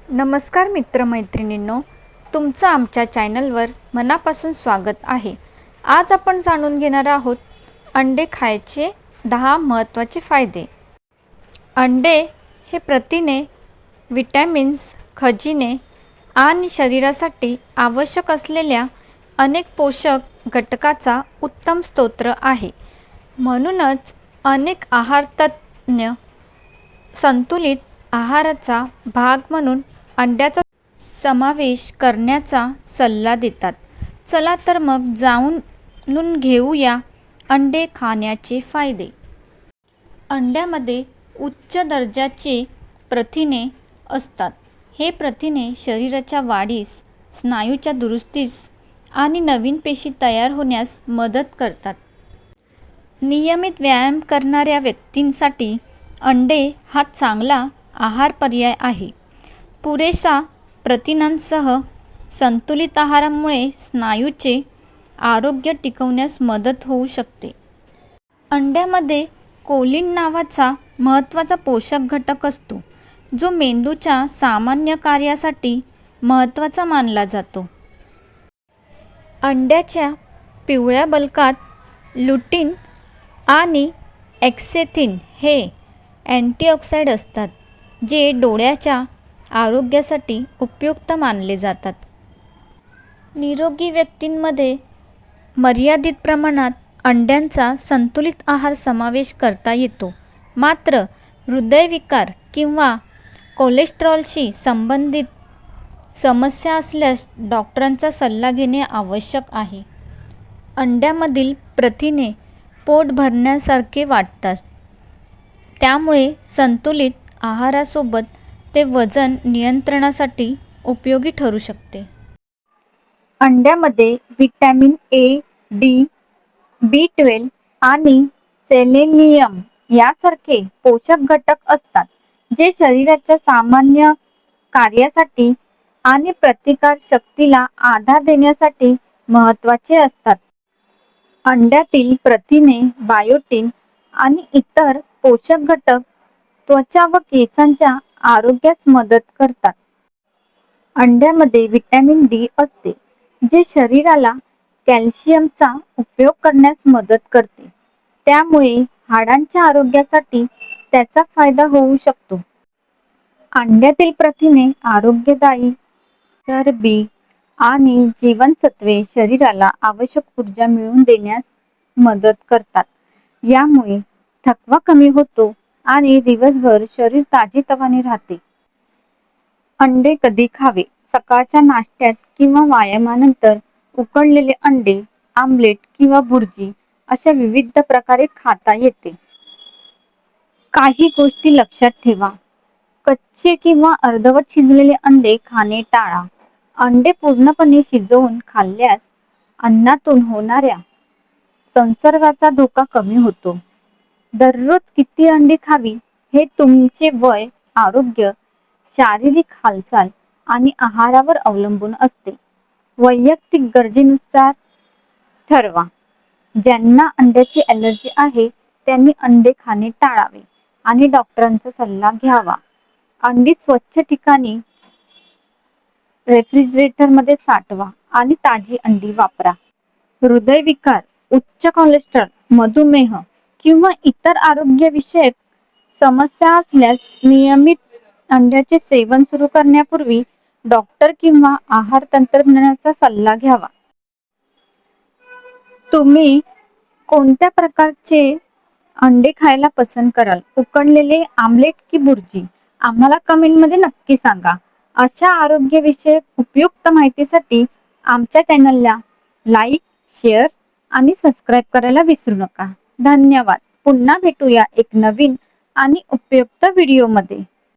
नमस्कार मित्रमैत्रिणींनो, तुमचं आमच्या चॅनलवर मनापासून स्वागत आहे. आज आपण जाणून घेणार आहोत अंडे खायचे 10 महत्त्वाचे फायदे. अंडे हे प्रथिने, विटॅमिन्स, खनिजे आणि शरीरासाठी आवश्यक असलेल्या अनेक पोषक घटकाचा उत्तम स्रोत आहे. म्हणूनच अनेक आहारतज्ञ संतुलित आहाराचा भाग म्हणून अंड्याचा समावेश करण्याचा सल्ला देतात. चला तर मग जाणून घेऊया अंडे खाण्याचे फायदे. अंड्यामध्ये उच्च दर्जाचे प्रथिने असतात. हे प्रथिने शरीराच्या वाढीस, स्नायूच्या दुरुस्तीस आणि नवीन पेशी तयार होण्यास मदत करतात. नियमित व्यायाम करणाऱ्या व्यक्तींसाठी अंडे हा चांगला आहार पर्याय आहे. पुरेशा प्रथिनांसह संतुलित आहारामुळे स्नायूचे आरोग्य टिकवण्यास मदत होऊ शकते. अंड्यामध्ये कोलिन नावाचा महत्त्वाचा पोषक घटक असतो, जो मेंदूच्या सामान्य कार्यासाठी महत्त्वाचा मानला जातो. अंड्याच्या पिवळ्या बलकात लुटीन आणि एक्सेथिन हे अँटीऑक्सिडंट असतात, जे डोळ्याच्या आरोग्यासाठी उपयुक्त मानले जातात. निरोगी व्यक्तींमध्ये मर्यादित प्रमाणात अंड्यांचा संतुलित आहार समावेश करता येतो. मात्र हृदयविकार किंवा कोलेस्टेरॉलशी संबंधित समस्या असल्यास डॉक्टरांचा सल्ला घेणे आवश्यक आहे. अंड्यामधील प्रथिने पोट भरण्यासारखे वाटतात, त्यामुळे संतुलित आहारासोबत ते वजन नियंत्रणासाठी उपयोगी ठरू शकते. अंड्यामध्ये व्हिटॅमिन ए, डी, B12 आणि सेलेनियम यासारखे पोषक घटक असतात, जे शरीराच्या सामान्य कार्यासाठी आणि प्रतिकार शक्तीला आधार देण्यासाठी महत्त्वाचे असतात. अंड्यातील प्रथिने, बायोटीन आणि इतर पोषक घटक त्वचा व केसांच्या आरोग्यास मदत करतात. अंड्यामध्ये व्हिटॅमिन डी असते, जे शरीराला कॅल्शियमचा उपयोग करण्यास मदत करते. त्यामुळे हाडांच्या आरोग्यासाठी त्याचा फायदा होऊ शकतो. अंड्यातील प्रथिने आरोग्यदायी चरबी आणि जीवनसत्त्वे शरीराला आवश्यक ऊर्जा मिळवून देण्यास मदत करतात. यामुळे थकवा कमी होतो आणि दिवसभर शरीर ताजेतवाने राहते. अंडे कधी खावे? सकाळच्या नाश्त्यात किंवा व्यायामानंतर उकडलेले अंडे, आमलेट किंवा भुर्जी अशा विविध प्रकारे खाता येते. काही गोष्टी लक्षात ठेवा. कच्चे किंवा अर्धवट शिजलेले अंडे खाणे टाळा. अंडे पूर्णपणे शिजवून खाल्ल्यास अन्नातून होणाऱ्या संसर्गाचा धोका कमी होतो. दररोज किती अंडी खावी हे तुमचे वय, आरोग्य, शारीरिक हालचाल आणि आहारावर अवलंबून असते. वैयक्तिक गरजेनुसार ठरवा. ज्यांना अंड्याची ॲलर्जी आहे त्यांनी अंडे खाणे टाळावे आणि डॉक्टरांचा सल्ला घ्यावा. अंडी स्वच्छ ठिकाणी रेफ्रिजरेटरमध्ये साठवा आणि ताजी अंडी वापरा. हृदयविकार, उच्च कोलेस्टेरॉल, मधुमेह किंवा इतर आरोग्यविषयक समस्या असल्यास नियमित अंड्याचे सेवन सुरू करण्यापूर्वी डॉक्टर किंवा आहार तज्ज्ञाचा सल्ला घ्यावा. तुम्ही कोणत्या प्रकारचे अंडे खायला पसंत कराल? उकडलेले, आमलेट की भुर्जी? आम्हाला कमेंटमध्ये नक्की सांगा. अशा आरोग्यविषयक उपयुक्त माहितीसाठी आमच्या चॅनलला लाईक, शेअर आणि सबस्क्राईब करायला विसरू नका. धन्यवाद. पुन्हा भेटूया एक नवीन आणि उपयुक्त व्हिडिओमध्ये.